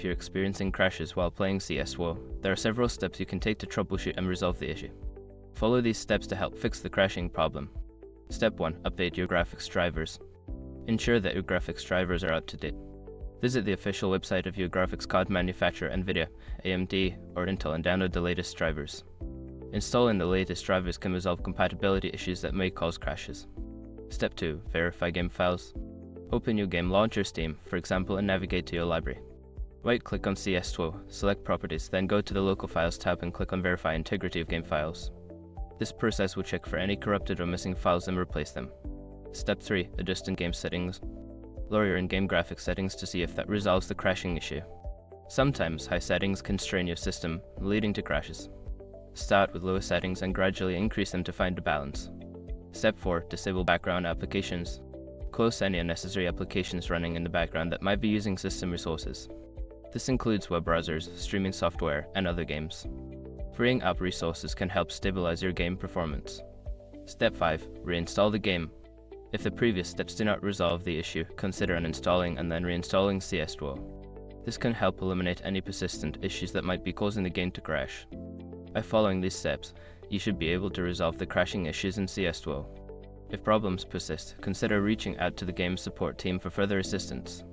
if you're experiencing crashes while playing CS2, there are several steps you can take to troubleshoot and resolve the issue. Follow these steps to help fix the crashing problem. Step 1. Update your graphics drivers. Ensure that your graphics drivers are up to date. Visit the official website of your graphics card manufacturer NVIDIA, AMD, or Intel and download the latest drivers. Installing the latest drivers can resolve compatibility issues that may cause crashes. Step 2. Verify game files. Open your game launcher Steam, for example, and navigate to your library. Right-click on CS2, select Properties, then go to the Local Files tab and click on Verify Integrity of Game Files. This process will check for any corrupted or missing files and replace them. Step 3. Adjust in-game settings. Lower your in-game graphics settings to see if that resolves the crashing issue. Sometimes high settings can strain your system, leading to crashes. Start with lower settings and gradually increase them to find a balance. Step 4. Disable background applications. Close any unnecessary applications running in the background that might be using system resources. This includes web browsers, streaming software, and other games. Freeing up resources can help stabilize your game performance. Step 5. Reinstall the game. If the previous steps do not resolve the issue, consider uninstalling and then reinstalling CS2. This can help eliminate any persistent issues that might be causing the game to crash. By following these steps, you should be able to resolve the crashing issues in CS2. If problems persist, consider reaching out to the game support team for further assistance.